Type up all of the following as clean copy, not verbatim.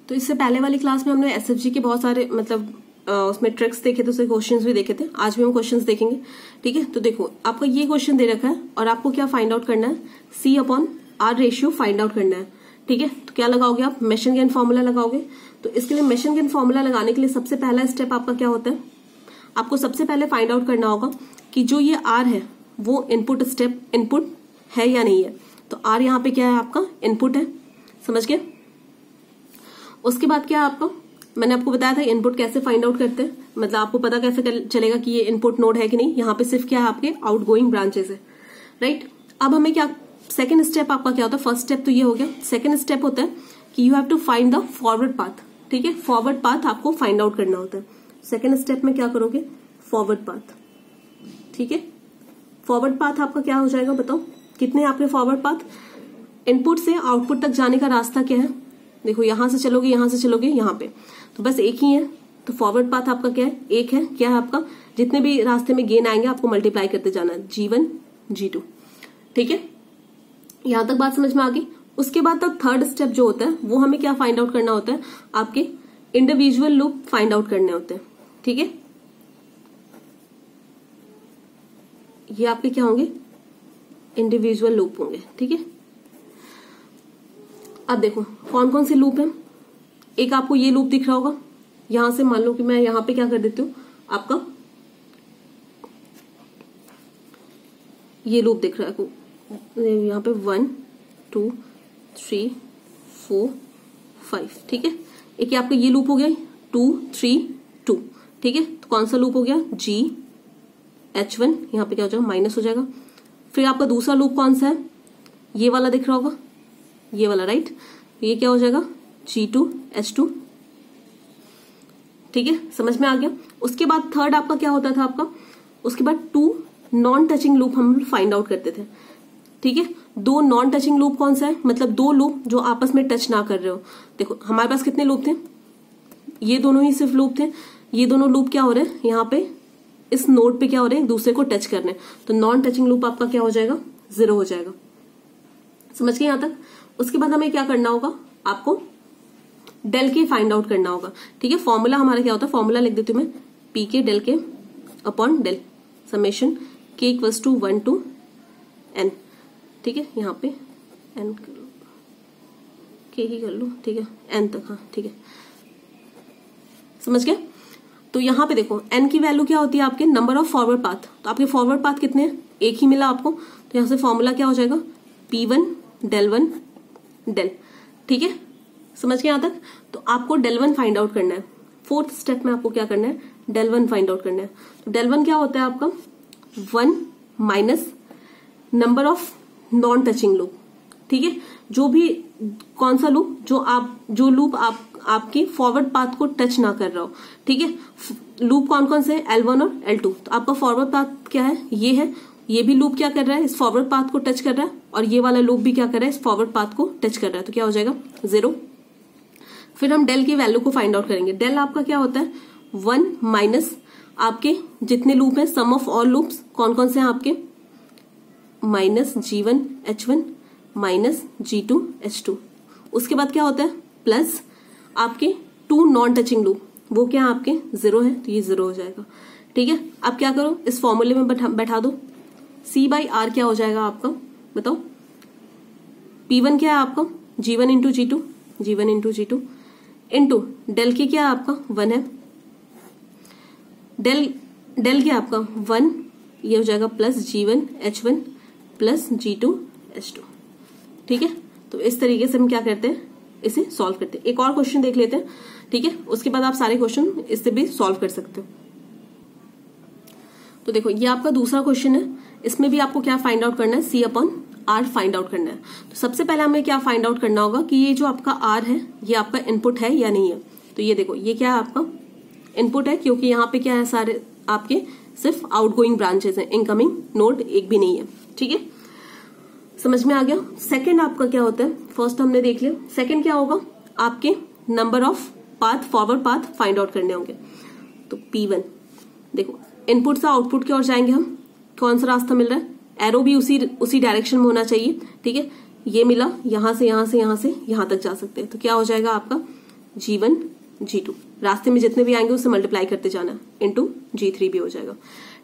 तो इससे पहले वाली क्लास में हमने एसएफजी के बहुत सारे मतलब उसमें ट्रिक्स देखे थे, उसके क्वेश्चंस भी देखे थे। आज भी हम क्वेश्चंस देखेंगे, ठीक है। तो देखो आपका ये क्वेश्चन दे रखा है और आपको क्या फाइंड आउट करना है, C/R रेशियो फाइंड आउट करना है, ठीक है। तो क्या लगाओगे आप, मेशन-गेन फॉर्मूला लगाओगे। तो इसके लिए मेशन-गेन फॉर्मूला लगाने के लिए सबसे पहला स्टेप आपका क्या होता है, आपको सबसे पहले फाइंड आउट करना होगा कि जो ये R है वो इनपुट है या नहीं है। तो R यहाँ पे क्या है, आपका इनपुट है, समझ गए। उसके बाद क्या है आपका, मैंने आपको बताया था इनपुट कैसे फाइंड आउट करते हैं, मतलब आपको पता कैसे चलेगा कि ये इनपुट नोड है कि नहीं। यहाँ पे सिर्फ क्या है, आपके आउटगोइंग ब्रांचेस है, राइट। अब हमें क्या, सेकेंड स्टेप आपका क्या होता है, फर्स्ट स्टेप तो ये हो गया। सेकेंड स्टेप होता है कि you have to find the forward path, ठीक है। फॉरवर्ड पाथ आपको फाइंड आउट करना होता है। सेकेंड स्टेप में क्या करोगे, फॉरवर्ड पाथ, ठीक है। फॉरवर्ड पाथ आपका क्या हो जाएगा, बताओ कितने आपके फॉरवर्ड पाथ। इनपुट से आउटपुट तक जाने का रास्ता क्या है, देखो यहां से चलोगे, यहां से चलोगे, यहां पे तो बस एक ही है। तो फॉरवर्ड पाथ आपका क्या है, एक है। क्या है आपका, जितने भी रास्ते में गेन आएंगे आपको मल्टीप्लाई करते जाना है, G1 G2, ठीक है। यहां तक बात समझ में आ गई। उसके बाद तक थर्ड स्टेप जो होता है वो हमें क्या फाइंड आउट करना होता है, आपके इंडिविजुअल लूप फाइंड आउट करने होते हैं, ठीक है। ये आपके क्या होंगे, इंडिविजुअल लूप होंगे, ठीक है। अब देखो कौन कौन से लूप हैं। एक आपको ये लूप दिख रहा होगा, यहां से मान लो कि मैं यहां पे क्या कर देती हूँ, आपका ये लूप दिख रहा है यहाँ पे 1 2 3 4 5, ठीक है। एक आपका ये लूप हो गया 2 3 2, ठीक है। तो कौन सा लूप हो गया, H1, यहाँ पे क्या हो जाएगा, माइनस हो जाएगा। फिर आपका दूसरा लूप कौन सा है, ये वाला दिख रहा होगा, ये वाला, राइट। ये क्या हो जाएगा, G2 H2, ठीक है, समझ में आ गया। उसके बाद थर्ड आपका क्या होता था आपका, उसके बाद 2 नॉन टचिंग लूप हम फाइंड आउट करते थे, ठीक है। 2 नॉन टचिंग लूप कौन सा है, मतलब 2 लूप जो आपस में टच ना कर रहे हो। देखो हमारे पास कितने लूप थे, ये दोनों ही सिर्फ लूप थे। ये दोनों लूप क्या हो रहे हैं, यहाँ पे इस नोड पे क्या हो रहे हैं, एक दूसरे को टच करने। तो नॉन टचिंग लूप आपका क्या हो जाएगा, 0 हो जाएगा, समझ गए यहाँ तक। उसके बाद हमें क्या करना होगा, आपको डेल के फाइंड आउट करना होगा, ठीक है। फॉर्मूला हमारा क्या होता है, फॉर्मूला लिख देती हूँ मैं, पी के डेल के अपॉन डेल समेशन के इक्वल्स टू 1 to n, ठीक है। यहाँ पे n कर लो, के ही कर लो, ठीक है, n तक, हाँ ठीक है, समझ गए। तो यहाँ पे देखो n की वैल्यू क्या होती है, आपके नंबर ऑफ फॉरवर्ड पाथ। तो आपके फॉरवर्ड पाथ कितने हैं, एक ही मिला आपको। तो यहाँ से फॉर्मूला क्या हो जाएगा, P1 del 1 del, ठीक है, समझ गए यहाँ तक। तो आपको del 1 फाइंड आउट करना है। फोर्थ स्टेप में आपको क्या करना है, del 1 फाइंड आउट करना है। तो del 1 क्या होता है आपका, 1 minus number of non touching loop, ठीक है। जो भी कौन सा लूप, जो लूप आपकी फॉरवर्ड पाथ को टच ना कर रहा हो, ठीक है। लूप कौन कौन से, L1 और L2। तो आपका फॉरवर्ड पाथ क्या है, ये है। ये भी लूप क्या कर रहा है, इस फॉरवर्ड पाथ को टच कर रहा है, और ये वाला लूप भी क्या कर रहा है, इस फॉरवर्ड पाथ को टच कर रहा है। तो क्या हो जाएगा, 0। फिर हम डेल की वैल्यू को फाइंड आउट करेंगे। डेल आपका क्या होता है, 1 माइनस आपके जितने लूप हैं, सम ऑफ ऑल लूप्स कौन कौन से हैं आपके, minus G1 H1 minus G2 H2। उसके बाद क्या होता है, प्लस आपके 2 नॉन टचिंग लूप, वो क्या है आपके 0 है, तो ये 0 हो जाएगा, ठीक है। अब क्या करो, इस फॉर्मूले में बैठा दो। C/R क्या हो जाएगा आपका, बताओ। P1 क्या है आपका, G1 into G2, G1 into G2 into del के क्या है आपका 1 है, डेल क्या आपका 1, ये हो जाएगा plus G1 H1 plus G2 H2, ठीक है। तो इस तरीके से हम क्या करते हैं, इसे सॉल्व करते हैं। एक और क्वेश्चन देख लेते हैं, ठीक है। उसके बाद आप सारे क्वेश्चन इससे भी सॉल्व कर सकते हो। तो देखो ये आपका दूसरा क्वेश्चन है, इसमें भी आपको क्या फाइंड आउट करना है, C/R फाइंड आउट करना है। तो सबसे पहले हमें क्या फाइंड आउट करना होगा कि ये जो आपका R है ये आपका इनपुट है या नहीं है। तो ये देखो ये क्या है, आपका इनपुट है, क्योंकि यहाँ पे क्या है, सारे आपके सिर्फ आउटगोइंग ब्रांचेस हैं, इनकमिंग नोड एक भी नहीं है, ठीक है, समझ में आ गया। सेकंड आपका क्या होता है, फर्स्ट हमने देख लिया, सेकंड क्या होगा, आपके number of path, forward path find out करने होंगे। तो P1 देखो इनपुट से आउटपुट की ओर जाएंगे हम, कौन सा रास्ता मिल रहा है, एरो भी उसी डायरेक्शन में होना चाहिए, ठीक है। ये मिला, यहां से यहां से यहां से यहां तक जा सकते हैं। तो क्या हो जाएगा आपका G1 G2, रास्ते में जितने भी आएंगे उससे मल्टीप्लाई करते जाना इंटू G3 भी हो जाएगा।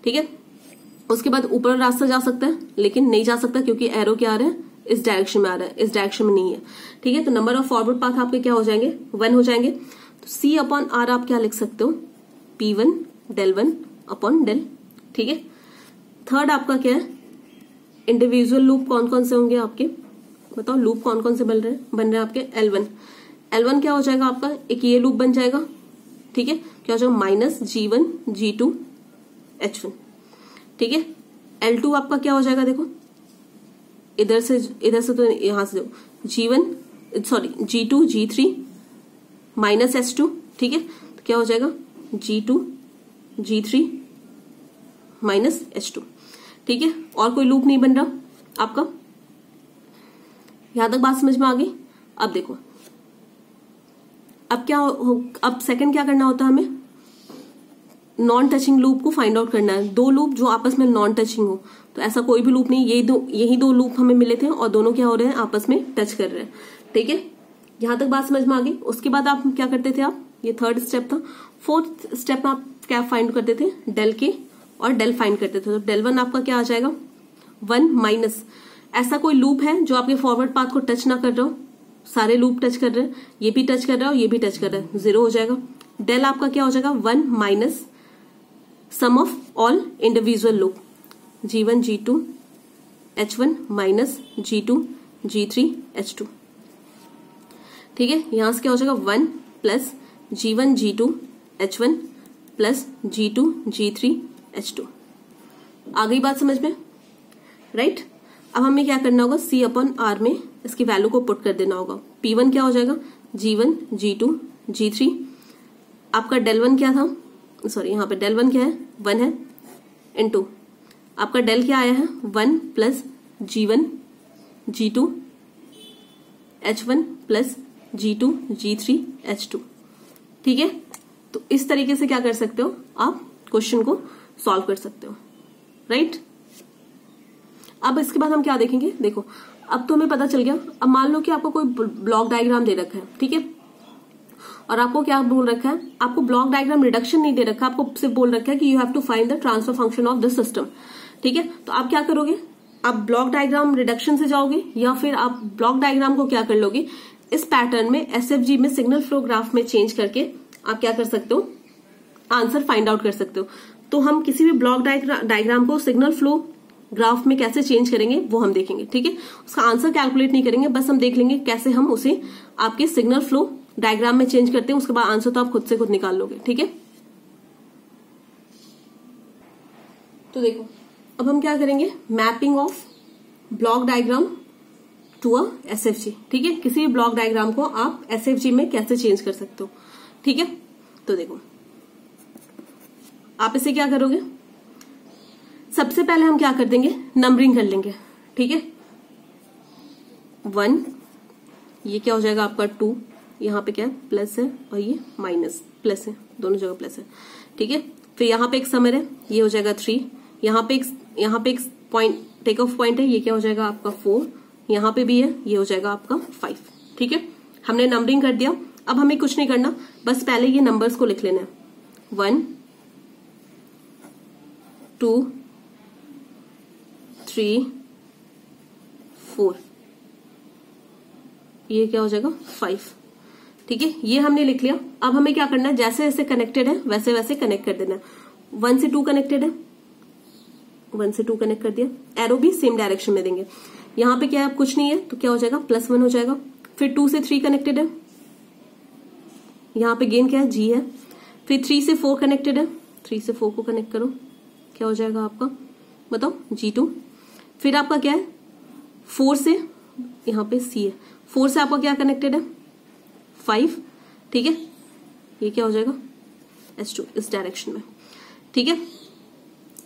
ठीक है, उसके बाद ऊपर रास्ता जा सकता है लेकिन नहीं जा सकता क्योंकि एरो क्या आ रहा है, इस डायरेक्शन में आ रहा है, इस डायरेक्शन में नहीं है। ठीक है, तो नंबर ऑफ फॉरवर्ड पाथ आपके क्या हो जाएंगे, 1 हो जाएंगे। तो C अपॉन R आप क्या लिख सकते हो, P1 del 1 अपॉन del। ठीक है, थर्ड आपका क्या है, इंडिविजुअल लूप कौन कौन से होंगे आपके, बताओ लूप कौन कौन से बन रहे हैं आपके L1 क्या हो जाएगा आपका, एक ये लूप बन जाएगा। ठीक है, क्या हो जाएगा माइनस G1 G2 H1। ठीक है, L2 आपका क्या हो जाएगा, देखो इधर से तो यहां से G2 G3 माइनस H2। ठीक है, तो क्या हो जाएगा G2 G3 माइनस H2। ठीक है, और कोई लूप नहीं बन रहा आपका, यहां तक बात समझ में आ गई। अब देखो अब अब सेकंड क्या करना होता है, हमें नॉन टचिंग लूप को फाइंड आउट करना है। दो लूप जो आपस में नॉन टचिंग हो, तो ऐसा कोई भी लूप नहीं, यही दो लूप हमें मिले थे और दोनों क्या हो रहे हैं, आपस में टच कर रहे हैं। ठीक है, यहां तक बात समझ में आ गई। उसके बाद आप क्या करते थे, आप ये थर्ड स्टेप था। फोर्थ स्टेप में आप क्या फाइंड करते थे, डेल के और डेल फाइंड करते थे। तो डेल 1 आपका क्या आ जाएगा, 1 माइनस, ऐसा कोई लूप है जो आपके फॉरवर्ड पाथ को टच ना कर रहा हो, सारे लूप टच कर रहे हैं, ये भी टच कर रहा है और ये भी टच कर रहा है, 0 हो जाएगा। डेल आपका क्या हो जाएगा, 1 minus sum of all individual loop, G1 G2 H1 minus G2 G3 H2। ठीक है, यहां से क्या हो जाएगा 1 plus G1 G2 H1 plus G2 G3 H2। आ गई बात समझ में, राइट। अब हमें क्या करना होगा, C अपॉन R में इसकी वैल्यू को पुट कर देना होगा। P1 क्या हो जाएगा, G1 G2 G3, आपका डेल 1 क्या था, सॉरी यहाँ पे डेल 1 क्या है, 1 है, इनटू आपका डेल क्या आया है, 1 plus G1 G2 H1 plus G2 G3 H2। ठीक है, तो इस तरीके से क्या कर सकते हो, आप क्वेश्चन को सॉल्व कर सकते हो, राइट। अब इसके बाद हम क्या देखेंगे, देखो अब तो हमें पता चल गया। अब मान लो कि आपको कोई ब्लॉक डायग्राम दे रखा है, ठीक है, और आपको क्या बोल रखा है, आपको ब्लॉक डायग्राम रिडक्शन नहीं दे रखा, आपको सिर्फ बोल रखा है कि you have to find the transfer function of the system. ठीक है, तो आप क्या करोगे, आप ब्लॉक डायग्राम रिडक्शन से जाओगे या फिर आप ब्लॉक डायग्राम को क्या कर लोगे, इस पैटर्न में SFG में सिग्नल फ्लो ग्राफ में चेंज करके आप क्या कर सकते हो, आंसर फाइंड आउट कर सकते हो। तो हम किसी भी ब्लॉक डायग्राम को सिग्नल फ्लो ग्राफ में कैसे चेंज करेंगे वो हम देखेंगे। ठीक है, उसका आंसर कैलकुलेट नहीं करेंगे, बस हम देख लेंगे कैसे हम उसे आपके सिग्नल फ्लो डायग्राम में चेंज करते हैं, उसके बाद आंसर तो आप खुद से खुद निकाल लोगे। ठीक है, तो देखो अब हम क्या करेंगे, mapping of block diagram to a SFG। ठीक है, किसी भी ब्लॉक डायग्राम को आप SFG में कैसे चेंज कर सकते हो। ठीक है, तो देखो आप इसे क्या करोगे, सबसे पहले हम क्या कर देंगे, नंबरिंग कर लेंगे। ठीक है, 1, ये क्या हो जाएगा आपका 2, यहाँ पे क्या है प्लस है और ये माइनस प्लस है, दोनों जगह प्लस है। ठीक है, फिर यहाँ पे एक समर है, ये हो जाएगा 3, यहाँ पे एक पॉइंट टेक ऑफ पॉइंट है, ये क्या हो जाएगा आपका 4, यहाँ पे भी है, ये हो जाएगा आपका 5। ठीक है, हमने नंबरिंग कर दिया। अब हमें कुछ नहीं करना, बस पहले ये नंबर्स को लिख लेना है, 1 2 3 4, ये क्या हो जाएगा 5। ठीक है, ये हमने लिख लिया। अब हमें क्या करना है, जैसे जैसे कनेक्टेड है वैसे वैसे कनेक्ट कर देना है। 1 से 2 कनेक्टेड है, 1 से 2 कनेक्ट कर दिया, एरो भी सेम डायरेक्शन में देंगे। यहाँ पे क्या है, कुछ नहीं है, तो क्या हो जाएगा +1 हो जाएगा। फिर 2 से 3 कनेक्टेड है, यहाँ पे गेन क्या है, G है। फिर 3 से 4 कनेक्टेड है, 3 से 4 को कनेक्ट करो, क्या हो जाएगा आपका, बताओ G2। फिर आपका क्या है, 4 से यहाँ पे C है, 4 से आपका क्या कनेक्टेड है, 5। ठीक है, ये क्या हो जाएगा S2 इस डायरेक्शन में। ठीक है,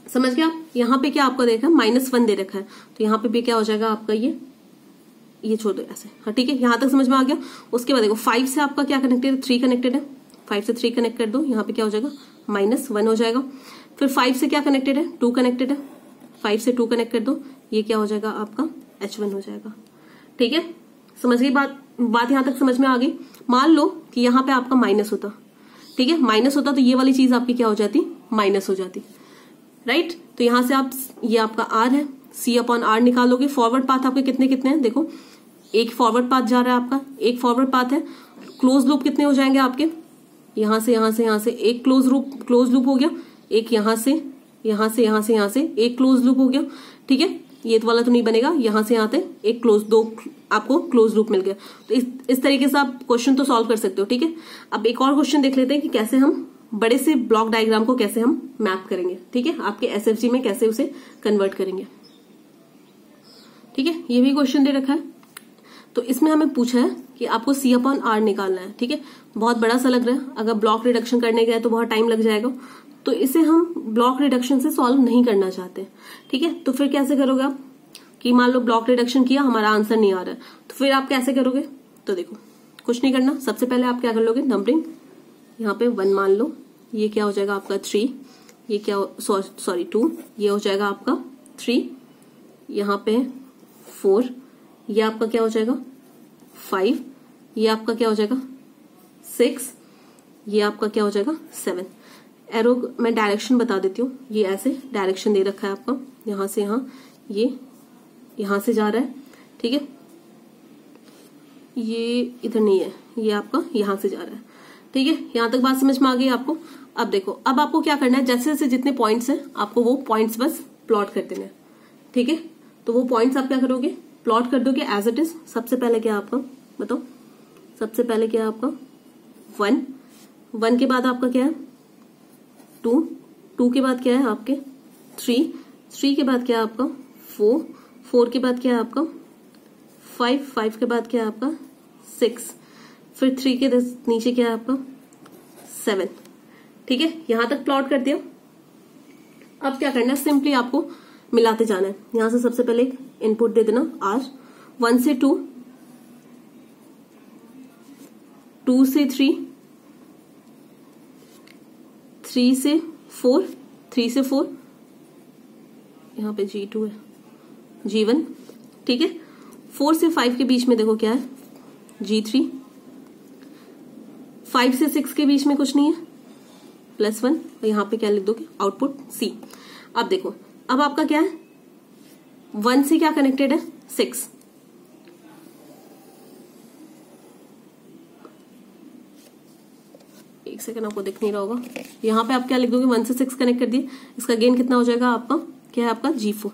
समझ गया आप। यहाँ पे क्या आपको देखा, -1 दे रखा है, तो यहाँ पे भी क्या हो जाएगा आपका, ये छोड़ दो ऐसे। हाँ ठीक है, यहाँ तक समझ में आ गया। उसके बाद देखो 5 से आपका क्या कनेक्टेड है, 3 कनेक्टेड है, 5 से 3 कनेक्ट कर दो, यहाँ पे क्या हो जाएगा -1 हो जाएगा। फिर 5 से क्या कनेक्टेड है, 2 कनेक्टेड है, 5 से 2 कनेक्ट कर दो, ये क्या हो जाएगा आपका H1 हो जाएगा। ठीक है, समझ गई बात यहाँ तक समझ में आ गई। मान लो कि यहाँ पे आपका माइनस होता, ठीक है, माइनस होता तो ये वाली चीज आपकी क्या हो जाती, माइनस हो जाती, राइट। तो यहां से आप, ये आपका आर है, सी अपॉन आर निकालोगे। फॉरवर्ड पाथ आपके कितने कितने हैं, देखो एक फॉरवर्ड पाथ जा रहा है आपका, एक फॉरवर्ड पाथ है। क्लोज लूप कितने हो जाएंगे आपके, यहां से यहां से यहां से एक क्लोज लूप हो गया, एक यहां से यहां से यहां से यहां से एक क्लोज लूप हो गया, ठीक है। ये वाला तो नहीं बनेगा, यहां से यहां तक एक दो आपको क्लोज लूप मिल गया। तो इस तरीके से आप क्वेश्चन तो सॉल्व कर सकते हो, ठीक है। अब एक और क्वेश्चन देख लेते हैं कि कैसे हम बड़े से ब्लॉक डायग्राम को कैसे हम मैप करेंगे, ठीक है, आपके एसएफजी में कैसे उसे कन्वर्ट करेंगे, ठीक है। ये भी क्वेश्चन दे रखा है। तो इसमें हमें पूछा है कि आपको सी अपॉन आर निकालना है, ठीक है। बहुत बड़ा सा लग रहा है, अगर ब्लॉक रिडक्शन करने गए तो बहुत टाइम लग जाएगा, तो इसे हम ब्लॉक रिडक्शन से सॉल्व नहीं करना चाहते, ठीक है। तो फिर कैसे करोगे आप, कि मान लो ब्लॉक रिडक्शन किया, हमारा आंसर नहीं आ रहा है, तो फिर आप कैसे करोगे। तो देखो कुछ नहीं करना, सबसे पहले आप क्या कर लोगे, नंबरिंग यहाँ पे 1 मान लो, ये क्या हो जाएगा आपका 3, ये क्या सॉरी 2, ये हो जाएगा आपका 3, यहाँ पे 4, ये आपका क्या हो जाएगा 5, ये आपका क्या हो जाएगा 6, ये आपका क्या हो जाएगा 7। एरो मैं डायरेक्शन बता देती हूँ, ये ऐसे डायरेक्शन दे रखा है आपका, यहां से यहां, ये यहां से जा रहा है, ठीक है, ये इधर नहीं है, ये आपका यहां से जा रहा है, ठीक है। यहां तक बात समझ में आ गई आपको। अब देखो, अब आपको क्या करना है, जैसे जैसे जितने पॉइंट्स हैं आपको वो पॉइंट्स बस प्लॉट कर देना है, ठीक है। तो वो पॉइंट्स आप क्या करोगे, प्लॉट कर दोगे एज इट इज। सबसे पहले क्या आपका बताओ, सबसे पहले क्या है आपका 1 के बाद आपका क्या है 2 के बाद क्या है आपके 3 के बाद क्या है आपका 4 के बाद क्या है आपका 5 के बाद क्या है आपका 6, फिर 3 के नीचे क्या है आपका 7, ठीक है। यहां तक प्लॉट कर दिया। अब क्या करना है, सिंपली आपको मिलाते जाना है। यहां से सबसे पहले एक इनपुट दे देना R, 1 से 2, 2 से 3, 3 से 4, 3 से 4, यहाँ पे G2 है, G1, ठीक है। 4 से 5 के बीच में देखो क्या है G3, 5 से 6 के बीच में कुछ नहीं है, +1, और यहाँ पे क्या लिख दोगे आउटपुट C। अब देखो, अब आपका क्या है 1 से क्या कनेक्टेड है 6, एक सेकंड आपको दिख नहीं रहा होगा, यहाँ पे आप क्या लिख दोगे 1 से 6 कनेक्ट कर दिए, इसका गेन कितना हो जाएगा आपका, क्या है आपका G4,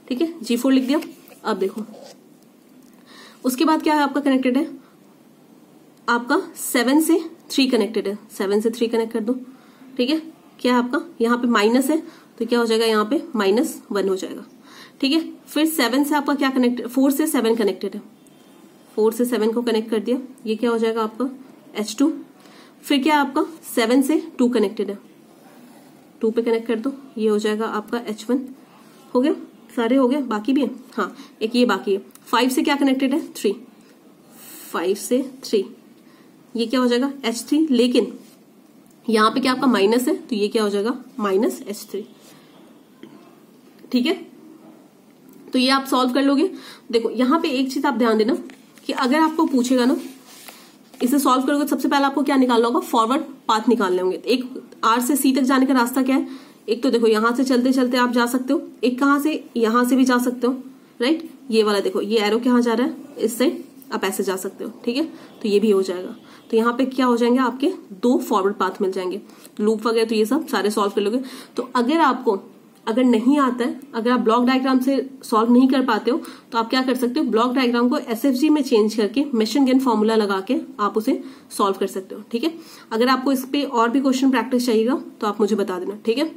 ठीक है, G4 लिख दिया। अब देखो उसके बाद क्या है आपका कनेक्टेड है, आपका 7 से 3 कनेक्टेड है, 7 से 3 कनेक्ट कर दो, ठीक है। क्या है आपका यहाँ पे माइनस है, तो क्या हो जाएगा यहाँ पे -1 हो जाएगा, ठीक है। फिर 7 से आपका क्या कनेक्टेड, 4 से 7 कनेक्टेड है, 4 से 7 को कनेक्ट कर दिया, ये क्या हो जाएगा आपका H2। फिर क्या आपका 7 से 2 कनेक्टेड है, 2 पे कनेक्ट कर दो, ये हो जाएगा आपका H1। हो गया, सारे हो गए, बाकी भी है, हाँ एक ये बाकी है। 5 से क्या कनेक्टेड है 3, 5 से 3, ये क्या हो जाएगा H3, लेकिन यहाँ पे क्या आपका माइनस है, तो ये क्या हो जाएगा -H3, ठीक है। तो ये आप सॉल्व कर लोगे। देखो यहाँ पे एक चीज आप ध्यान देना कि अगर आपको पूछेगा ना, इसे सॉल्व करोगे तो सबसे पहले आपको क्या निकालना होगा, फॉरवर्ड पाथ निकालने होंगे। एक R से C तक जाने का रास्ता क्या है, एक तो देखो यहां से चलते चलते आप जा सकते हो, एक कहां से, यहां से भी जा सकते हो, राइट। ये वाला देखो, ये एरो कहां जा रहा है, इससे आप ऐसे जा सकते हो, ठीक है। तो ये भी हो जाएगा। तो यहाँ पे क्या हो जाएंगे आपके 2 फॉरवर्ड पाथ मिल जाएंगे, लूप वगैरह तो ये सब सारे सॉल्व कर लोगे। तो अगर आपको अगर नहीं आता है, अगर आप ब्लॉक डायग्राम से सॉल्व नहीं कर पाते हो, तो आप क्या कर सकते हो, ब्लॉक डायग्राम को एसएफजी में चेंज करके मिशन गेन फॉर्मूला लगा के आप उसे सॉल्व कर सकते हो, ठीक है। अगर आपको इस पे और भी क्वेश्चन प्रैक्टिस चाहिएगा तो आप मुझे बता देना, ठीक है।